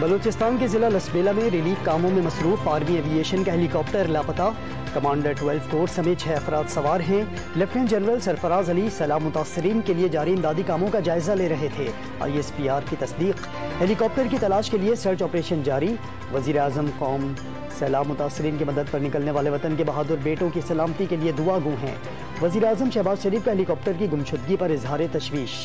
बलूचिस्तान के जिला लसबेला में रिलीफ कामों में मसरूफ आर्मी एविएशन का हेलीकॉप्टर लापता। कमांडर 12 कोर समेत 6 अफराद सवार हैं। लेफ्टिनेंट जनरल सरफराज अली सैलाब मुतासरीन के लिए जारी इमदादी कामों का जायजा ले रहे थे। ISPR की तस्दीक। हेलीकॉप्टर की तलाश के लिए सर्च ऑपरेशन जारी। वजीर आजम कौम सैलाब मुतासरीन की मदद पर निकलने वाले वतन के बहादुर बेटों की सलामती के लिए दुआ गो हैं। वजीर आजम शहबाज शरीफ का हेलीकॉप्टर की गुमशुदगी पर इजहार तशवीश।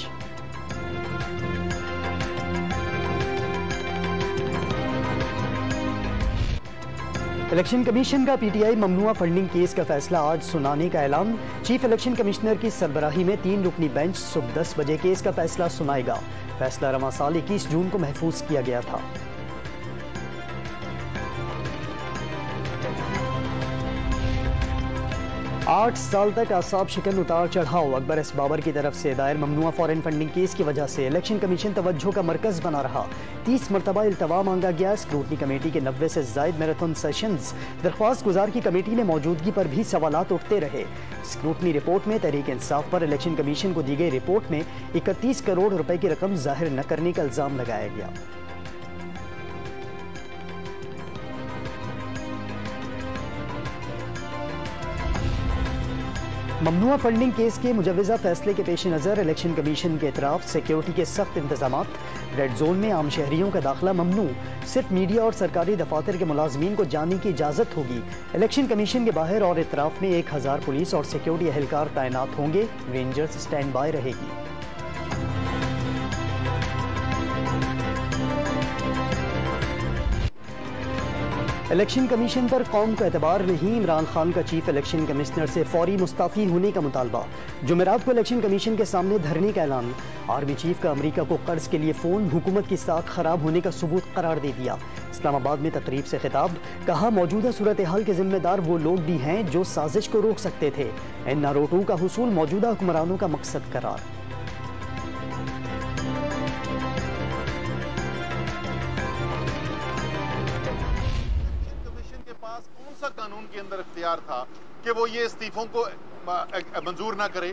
इलेक्शन कमीशन का PTI ममनुआ फंडिंग केस का फैसला आज सुनाने का ऐलान। चीफ इलेक्शन कमिश्नर की सरबराही में 3 रुकनी बेंच सुबह 10 बजे केस का फैसला सुनाएगा। फैसला रवां साल 21 जून को महफूज किया गया था। आठ साल तक आसाब शिकन उतार चढ़ाव अकबर एस बाबर की तरफ से दायर ममनुआ फॉरेन फंडिंग केस की वजह से इलेक्शन कमीशन तवज्जो का मरकज बना रहा। 30 मरतबा इल्तवा मांगा गया। स्क्रूटनी कमेटी के 90 से जायद मैराथन सेशंस। दरख्वास्त गुजार की कमेटी ने मौजूदगी पर भी सवालात उठते रहे। स्क्रूटनी रिपोर्ट में तहरीक इंसाफ पर इलेक्शन कमीशन को दी गई रिपोर्ट में 31 करोड़ रुपए की रकम जाहिर न करने का इल्जाम लगाया गया। ममनुआ फंडिंग केस के मुजवजा फैसले के पेश नज़र इलेक्शन कमीशन के इतराफ सिक्योरिटी के सख्त इंतजामात। रेड जोन में आम शहरियों का दाखिला ममनू। सिर्फ मीडिया और सरकारी दफातर के मुलाजमीन को जाने की इजाज़त होगी। इलेक्शन कमीशन के बाहर और इतराफ में 1000 पुलिस और सिक्योरिटी एहलकार तैनात होंगे। रेंजर्स स्टैंड बाय रहेगी। इलेक्शन कमीशन पर कौम का एतबार नहीं। इमरान खान का चीफ इलेक्शन कमिश्नर से फौरी मुस्ताफी होने का मुतालबा। जुमेरात को इलेक्शन कमीशन के सामने धरने का ऐलान। आर्मी चीफ का अमेरिका को कर्ज के लिए फोन हुकूमत की साख खराब होने का सबूत करार दे दिया। इस्लामाबाद में तकरीब से खिताब। कहा मौजूदा सूरत हाल के जिम्मेदार वो लोग भी हैं जो साजिश को रोक सकते थे। NR02 का हुसूल मौजूदा हुक्मरानों का मकसद करार। कौन सा कानून के अंदर इख्तियार था कि वो ये इस्तीफों को मंजूर ना करे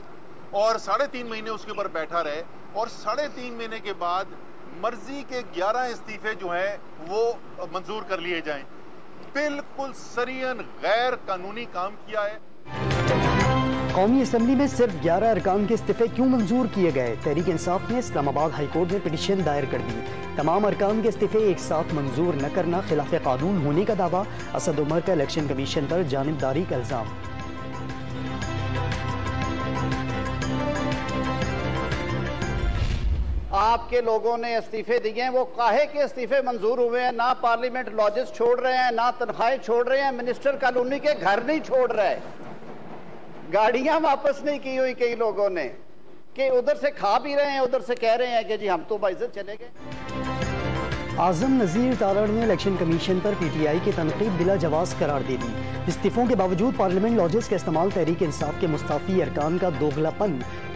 और 3.5 महीने उसके ऊपर बैठा रहे और 3.5 महीने के बाद मर्जी के 11 इस्तीफे जो हैं वो मंजूर कर लिए जाएं। बिल्कुल सरियन गैर कानूनी काम किया है। कौमी असम्बली में सिर्फ 11 अरकान के इस्तीफे क्यों मंजूर किए गए? तहरीक इंसाफ ने इस्लामाबाद हाईकोर्ट में पिटीशन दायर कर दी। तमाम अरकान के इस्तीफे एक साथ मंजूर न करना खिलाफ कानून होने का दावा। असद उमर का इलेक्शन कमीशन पर जानिबदारी का इल्जाम। आपके लोगों ने इस्तीफे दिए हैं, वो काहे के इस्तीफे मंजूर हुए हैं? ना पार्लियामेंट लॉजेस छोड़ रहे हैं, ना तनख्वाहें छोड़ रहे हैं, मिनिस्टर कॉलोनी के घर नहीं छोड़ रहे, गाड़ियां वापस नहीं की हुई कई लोगों ने कि उधर से खा भी रहे हैं, उधर से कह रहे हैं कि जी हम तो बाइज्जत चले गए। आजम नजीर तारड़ ने इलेक्शन कमीशन पर PTI की तनकीद बिला जवाज करार दे दी। इस्तीफों के बावजूद पार्लियामेंट लॉजेस का इस्तेमाल तहरीक इंसाफ के मुस्ताफी अरकान का दोगलापन।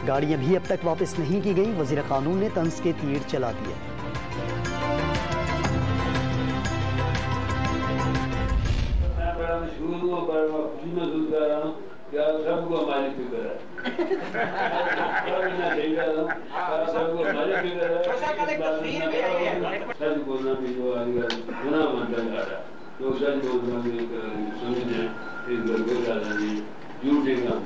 गाड़ियां भी अब तक वापस नहीं की गई। वजीर कानून ने तंज के तीर चला दिए। सबको मालिक फिक्र है। सच बोलना भी जो गुनाह मानता जा रहा है, लोग सच बोलना भी समझे झूठे काम।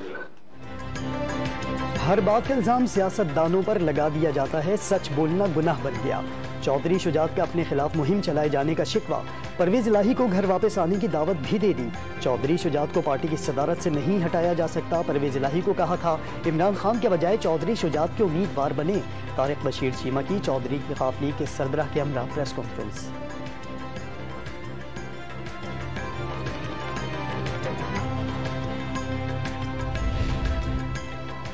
हर बात का इल्जाम सियासतदानों पर लगा दिया जाता है। सच बोलना गुनाह बन गया। चौधरी शुजात का अपने खिलाफ मुहिम चलाए जाने का शिकवा। परवेज इलाही को घर वापस आने की दावत भी दे दी। चौधरी शुजात को पार्टी की सदारत से नहीं हटाया जा सकता। परवेज इलाही को कहा था इमरान खान के बजाय चौधरी शुजात के उम्मीदवार बने। तारिक बशीर चीमा की चौधरी के काफिले के सरबराह के हमरा प्रेस कॉन्फ्रेंस।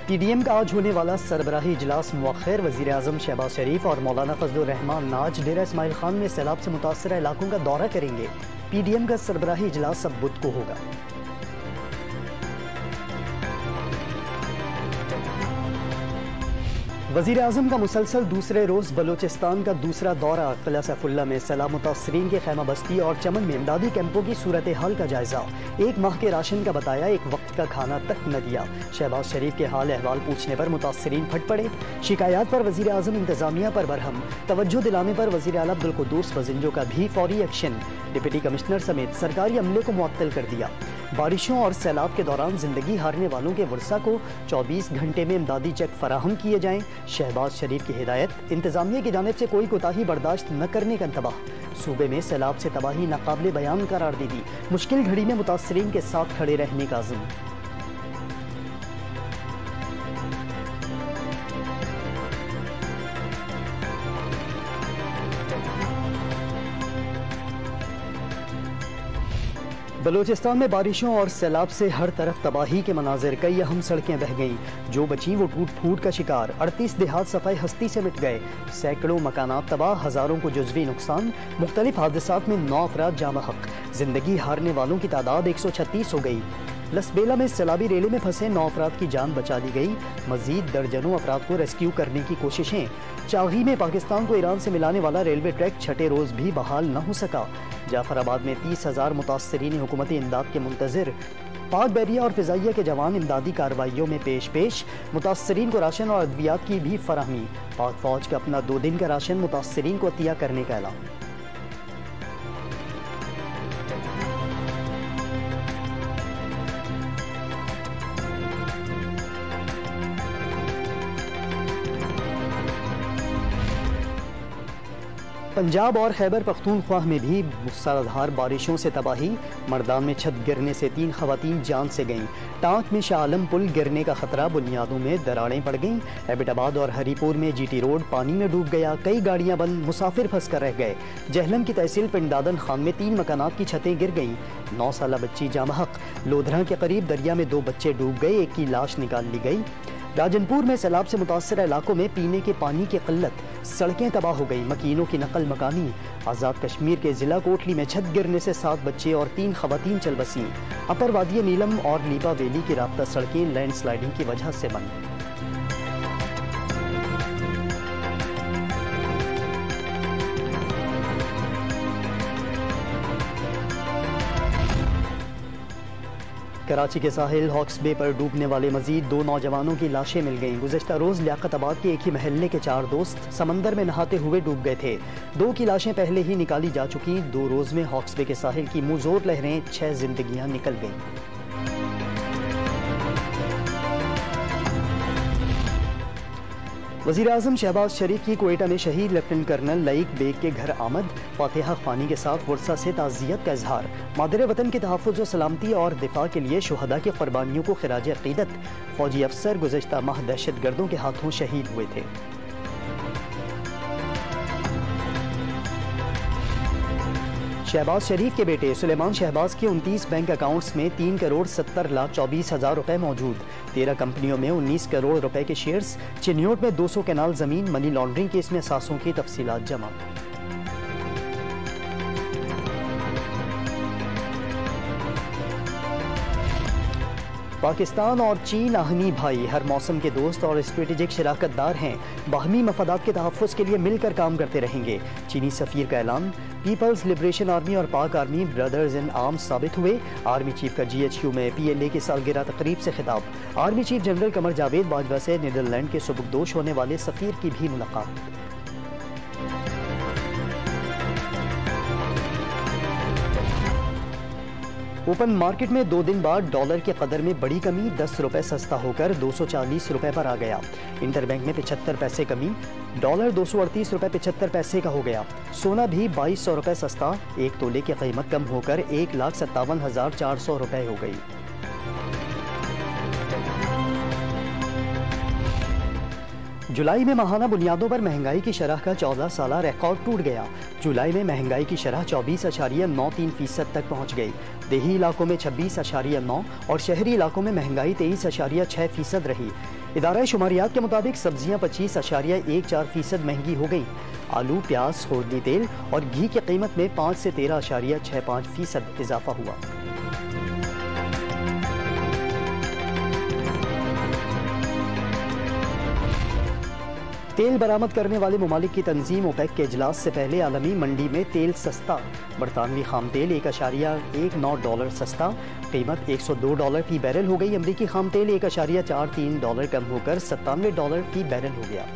PDM का आज होने वाला सरबराही इजलास मुअख्खर। वजीर आजम शहबाज शरीफ और मौलाना फजलुर रहमान नाज डेरा इस्माइल खान में सैलाब से मुतासर इलाकों का दौरा करेंगे। PDM का सरबराही इजलास अब बुध को होगा। वज़ीर आज़म का मुसलसल दूसरे रोज़ बलोचिस्तान का दूसरा दौरा। किला सैफुल्ला में सैलाब मुतासरीन के खैमा बस्ती और चमन में इमदादी कैंपों की सूरत हाल का जायजा। एक माह के राशन का बताया, एक वक्त का खाना तक न दिया। शहबाज शरीफ के हाल अहवाल पूछने पर मुतासरीन फट पड़े। शिकायत पर वज़ीर आज़म इंतजामिया पर बरहम। तवज्जो दिलाने पर वज़ीर आला अब्दुल कुद्दूस बजिंजो का भी फौरी एक्शन। डिप्टी कमिश्नर समेत सरकारी अमले को मुअत्तल कर दिया। बारिशों और सैलाब के दौरान जिंदगी हारने वालों के वर्सा को 24 घंटे में इमदादी चेक फराहम किए जाएं। शहबाज शरीफ की हिदायत, इंतजामिया की जानिब से कोई कोताही बर्दाश्त न करने का इंतबाह। सूबे में सैलाब से तबाही नाकाबिले बयान करार दे दी। मुश्किल घड़ी में मुतासरीन के साथ खड़े रहने का अज़्म। बलोचिस्तान में बारिशों और सैलाब से हर तरफ तबाही के मनाजिर। कई अहम सड़कें बह गईं, जो बची वो टूट फूट का शिकार। 38 देहात सफाई हस्ती से मिट गए। सैकड़ों मकानात तबाह, हजारों को जुज़वी नुकसान। मुख्तलिफ हादसात में 9 अफराद जाम हक। जिंदगी हारने वालों की तादाद 136 हो गई। लसबेला में सैलाबी रेले में फंसे 9 अफराद की जान बचा ली गई। मजीद दर्जनों अफराद को रेस्क्यू करने की कोशिशें। चागी में पाकिस्तान को ईरान से मिलाने वाला रेलवे ट्रैक छठे रोज भी बहाल न हो सका। जाफराबाद में 30,000 मुतासरीन हुकूमती इमदाद के मुंतजिर। पाक बहरिया और फिजाइया के जवान इमदादी कार्रवाइयों में पेश। मुतासरीन को राशन और अद्वियात की भी फराहमी। पाक फौज का अपना 2 दिन का राशन मुतासरीन को अतिया करने का ऐलान। पंजाब और खैबर पख्तूनख्वा में भी मूसलाधार बारिशों से तबाही। मर्दान में छत गिरने से 3 खवातीन जान से गईं। टांक में शाह आलम पुल गिरने का खतरा, बुनियादों में दरारें पड़ गईं। एबटाबाद और हरीपुर में GT रोड पानी में डूब गया। कई गाड़ियां बंद, मुसाफिर फंस कर रह गए। जहलम की तहसील पिंडादन खान में 3 मकानात की छतें गिर गईं। 9 साला बच्ची जामहक। लोधरा के करीब दरिया में 2 बच्चे डूब गए, एक की लाश निकाल ली गई। राजनपुर में सैलाब से मुतासर इलाकों में पीने के पानी की किल्लत, सड़कें तबाह हो गई। मकीनों की नकल मकानी। आज़ाद कश्मीर के जिला कोटली में छत गिरने से 7 बच्चे और 3 खवातीन चल बसी। अपर वादी नीलम और लीपा वैली की राब्ता सड़कें लैंडस्लाइडिंग की वजह से बंद। कराची के साहिल हॉक्स बे पर डूबने वाले मजीद 2 नौजवानों की लाशें मिल गईं। गुज़श्ता रोज लियाकताबाद के एक ही महल्ले के 4 दोस्त समंदर में नहाते हुए डूब गए थे। 2 की लाशें पहले ही निकाली जा चुकी। 2 रोज में हॉक्स बे के साहिल की मुंहजोर लहरें, 6 जिंदगियां निकल गईं। वज़ीर आज़म शहबाज शरीफ की क्वेटा में शहीद लेफ्टिनेंट कर्नल लईक बेग के घर आमद। फातिहा ख़ानी के साथ वर्सा से ताज़ियत का इजहार। मादरे वतन की तहफ़्फ़ुज़ व सलामती और दिफा के लिए शुहदा की क़ुरबानियों को ख़िराज अक़ीदत। फ़ौजी अफसर गुज़श्ता माह दहशत गर्दों के हाथों शहीद हुए थे। शहबाज शरीफ के बेटे सुलेमान शहबाज के 29 बैंक अकाउंट्स में 3,70,24,000 रुपए मौजूद। 13 कंपनियों में 19 करोड़ रुपए के शेयर्स। चिन्योट में 200 कनाल जमीन। मनी लॉन्ड्रिंग केस में असासों की तफसीलात जमा। पाकिस्तान और चीन आहनी भाई, हर मौसम के दोस्त और स्ट्रेटेजिक शराकतदार हैं। बाहमी मफादात के तहफ़्फ़ुज़ के लिए मिलकर काम करते रहेंगे। चीनी सफ़ीर का ऐलान। पीपल्स लिबरेशन आर्मी और पाक आर्मी ब्रदर्स इन आर्म्स साबित हुए। आर्मी चीफ का GHQ में PLA की सालगिरह तकरीब से खिताब। Army chief general Qamar Javed Bajwa से नीदरलैंड के सुबुकदोश होने वाले सफ़ीर की भी मुलाकात। ओपन मार्केट में 2 दिन बाद डॉलर के कदर में बड़ी कमी। 10 रुपए सस्ता होकर 240 रुपए पर आ गया। इंटरबैंक में 75 पैसे कमी। डॉलर 238 रुपए 75 पैसे का हो गया। सोना भी 2200 रुपए सस्ता। 1 तोले की कीमत कम होकर 1,57,400 रुपए हो गई। जुलाई में माहाना बुनियादों पर महंगाई की शरह का 14 साला रिकॉर्ड टूट गया। जुलाई में महंगाई की शरह 24.93% तक पहुंच गई। देही इलाकों में 26.9 और शहरी इलाकों में महंगाई 23.6% रही। इदारा शुमारियात के मुताबिक सब्जियां 25.14% महंगी हो गई। आलू, प्याज, खुर्दी तेल और घी की कीमत में 5 से 13.65% इजाफा हुआ। तेल बरामद करने वाले ममालिक की तंजीम ओपेक के इजलास से पहले आलमी मंडी में तेल सस्ता। बरतानवी खाम तेल $1.19 सस्ता, कीमत $102 फी बैरल हो गई। अमरीकी खाम तेल $1.43 कम होकर $97 फी बैरल हो गया।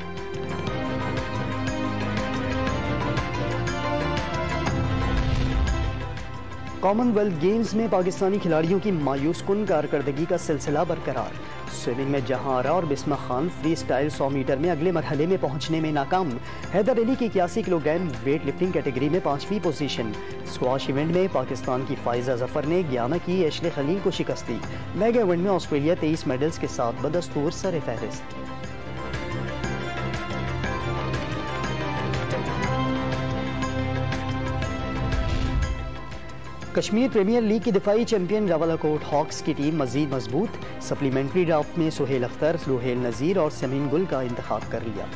कॉमनवेल्थ गेम्स में पाकिस्तानी खिलाड़ियों की मायूस कुन कारकर्दगी का सिलसिला बरकरार। स्विमिंग में जहां आरा और Bisma Khan freestyle 100 metre में अगले मरहले में पहुंचने में नाकाम। हैदर अली की 81 किलोग्राम वेट लिफ्टिंग कैटेगरी में 5वीं पोजीशन। स्क्वाश इवेंट में पाकिस्तान की फाइजा जफर ने गियाना की एशले खलील को शिकस्त दी। मेगा इवेंट में ऑस्ट्रेलिया 23 मेडल्स के साथ बदस्तूर सर फहरिस्त। कश्मीर प्रीमियर लीग की दिफाई चैंपियन रावलाकोट हॉक्स की टीम मजीद मजबूत। सप्लीमेंट्री ड्राफ्ट में सुहेल अख्तर, सुहेल नजीर और समीन गुल का इंतखाब कर लिया।